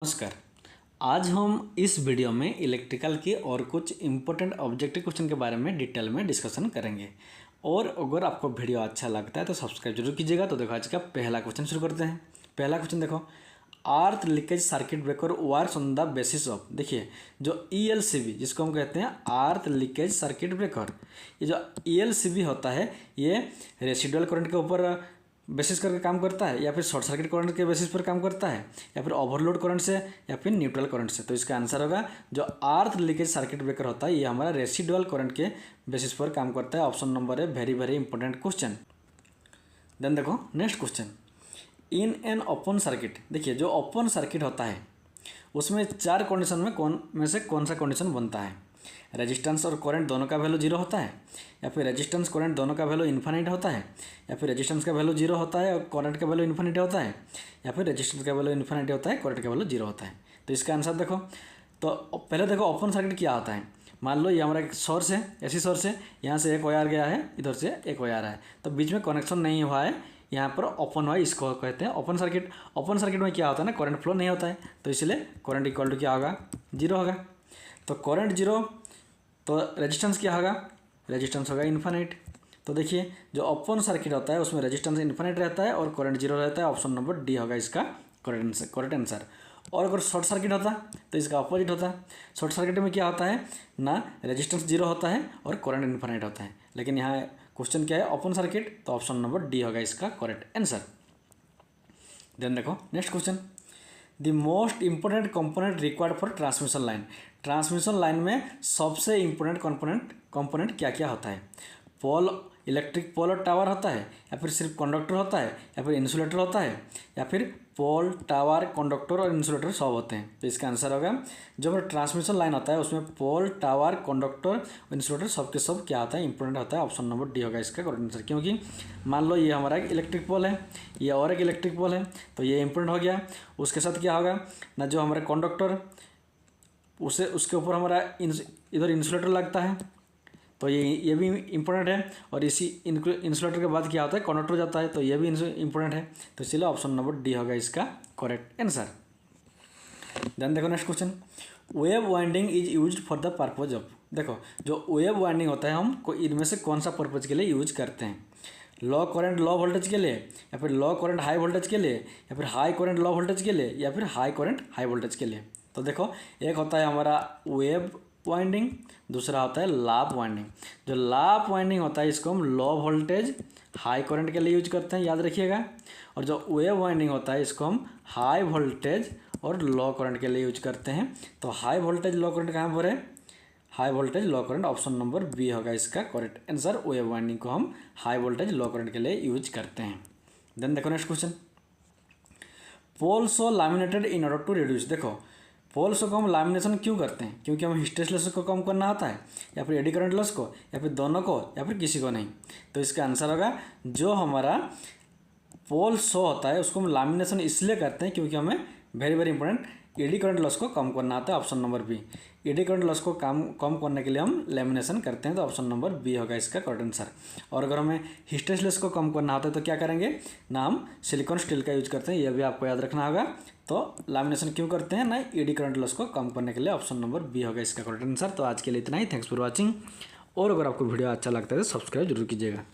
नमस्कार। आज हम इस वीडियो में इलेक्ट्रिकल के और कुछ इम्पोर्टेंट ऑब्जेक्टिव क्वेश्चन के बारे में डिटेल में डिस्कशन करेंगे। और अगर आपको वीडियो अच्छा लगता है तो सब्सक्राइब जरूर कीजिएगा। तो देखो आज का पहला क्वेश्चन शुरू करते हैं। पहला क्वेश्चन देखो, अर्थ leakage circuit breaker works on the basis of. देखिए जो ELCB जिसको हम कहते हैं अर्थ लीकेज सर्किट ब्रेकर, ये जो ELCB होता है ये रेसिडुअल करंट के ऊपर बेसिस करके काम करता है, या फिर शॉर्ट सर्किट करंट के बेसिस पर काम करता है, या फिर ओवरलोड करंट से, या फिर न्यूट्रल करंट से। तो इसका आंसर होगा जो अर्थ लीकेज सर्किट ब्रेकर होता है ये हमारा रेसिडुअल करंट के बेसिस पर काम करता है। ऑप्शन नंबर है very very important question. Then देखो next question, in an open circuit. देखिए जो ओपन सर्किट होता है उसमें चार कंडीशन में से कौन सा कंडीशन बनता है? रेजिस्टेंस और करंट दोनों का वैल्यू जीरो होता है, या फिर रेजिस्टेंस करंट दोनों का वैल्यू इन्फिनिट होता है, या फिर रेजिस्टेंस का वैल्यू जीरो होता है और करंट का वैल्यू इन्फिनिट होता है, या फिर रेजिस्टेंस का वैल्यू इन्फिनिट होता है करंट का वैल्यू जीरो होता है। तो इसका आंसर देखो, तो पहले देखो ओपन सर्किट क्या होता है। मान लो ये हमारा एक सोर्स है, ऐसी सोर्स है, यहाँ से एक वायर गया है, इधर से एक वायर है, तो बीच में कनेक्शन नहीं हुआ है, यहाँ पर ओपन हुआ है, इसको कहते हैं ओपन सर्किट। ओपन सर्किट में क्या होता है ना, करंट फ्लो नहीं होता है, तो इसलिए करंट इक्वल टू क्या होगा? जीरो होगा। तो करंट जीरो तो रेजिस्टेंस क्या होगा? रेजिस्टेंस होगा इन्फिनिट। तो देखिए जो ओपन सर्किट होता है उसमें रेजिस्टेंस इन्फिनिट रहता है और करंट जीरो रहता है। ऑप्शन नंबर डी होगा इसका करेक्ट आंसर। और अगर शॉर्ट सर्किट होता तो इसका अपोजिट होता। शॉर्ट सर्किट में क्या होता है ना, रेजिस्टेंस जीरो होता है और करंट इन्फिनिट होता है। लेकिन यहाँ क्वेश्चन क्या है? ओपन सर्किट, तो ऑप्शन नंबर डी होगा इसका करेक्ट आंसर। देन देखो next question, the most important component required for transmission line. Transmission line में सबसे इंपोर्टेंट कंपोनेंट क्या क्या होता है? पोल, इलेक्ट्रिक पोल और टावर होता है, या फिर सिर्फ कंडक्टर होता है, या फिर इंसुलेटर होता है, या फिर पोल, टावर, कंडक्टर और इंसुलेटर सब होते हैं। तो इसका आंसर होगा जो हमारा ट्रांसमिशन लाइन होता है उसमें पोल, टावर, कंडक्टर, इंसुलेटर सब के सब क्या होता है? इंपोर्टेंट होता है। ऑप्शन नंबर डी होगा इसका करेक्ट आंसर। क्योंकि मान लो ये हमारा एक इलेक्ट्रिक पोल है, ये और एक इलेक्ट्रिक पोल है, तो ये इंपोर्टेंट हो गया। उसके साथ क्या होगा ना, जो हमारा कंडक्टर उसके ऊपर हमारा इधर इंसुलेटर लगता है, तो ये भी इम्पोर्टेंट है। और इसी इंसुलेटर के बाद क्या होता है? कंडक्टर जाता है, तो ये भी इम्पोर्टेंट है। तो इसलिए ऑप्शन नंबर डी होगा इसका करेक्ट आंसर। देन देखो next question, wave winding is used for the purpose of. देखो जो वेव वाइंडिंग होता है हम इनमें से कौन सा पर्पज के लिए यूज करते हैं? लो करंट लो वोल्टेज के लिए, या फिर लो करंट हाई वोल्टेज के लिए, या फिर हाई करंट लो वोल्टेज के लिए, या फिर हाई करंट हाई वोल्टेज के लिए। तो देखो एक होता है हमारा वेव वाइंडिंग, दूसरा होता है लाभ वाइंडिंग। जो लाभ वाइंडिंग होता है इसको हम लो वोल्टेज हाई करंट के लिए यूज करते हैं, याद रखिएगा। और जो वेव वाइंडिंग होता है इसको हम हाई वोल्टेज और लो करंट के लिए यूज करते हैं। तो हाई वोल्टेज लो करंट कहाँ पर है? हाई वोल्टेज लो करंट, ऑप्शन नंबर बी होगा इसका करेक्ट आंसर। वेव वाइंडिंग को हम हाई वोल्टेज लो करंट के लिए यूज करते हैं। देन देखो next question, pole so laminated in order to reduce. देखो पोल्स को हम लैमिनेशन क्यों करते हैं? क्योंकि हमें हिस्टेरेसिस लॉस को कम करना होता है, या फिर एडी करंट लॉस को, या फिर दोनों को, या फिर किसी को नहीं। तो इसका आंसर होगा जो हमारा पोल शो होता है उसको हम लैमिनेशन इसलिए करते हैं क्योंकि हमें very very important eddy current loss को कम करना आता है। Option number B, eddy current loss को कम करने के लिए हम लैमिनेशन करते हैं। तो ऑप्शन नंबर बी होगा इसका करेक्ट आंसर। और अगर हमें हिस्टेरेसिस लॉस को कम करना होता है तो क्या करेंगे ना, हम सिलिकॉन स्टील का यूज करते हैं, यह भी आपको याद रखना होगा। तो लैमिनेशन क्यों करते हैं ना, एडी करंट लॉस को कम करने के लिए। ऑप्शन नंबर बी होगा इसका करेक्ट आंसर। तो आज के लिए इतना ही, थैंक्स फॉर वॉचिंग। और अगर आपको वीडियो अच्छा लगता है तो सब्सक्राइब जरूर कीजिएगा।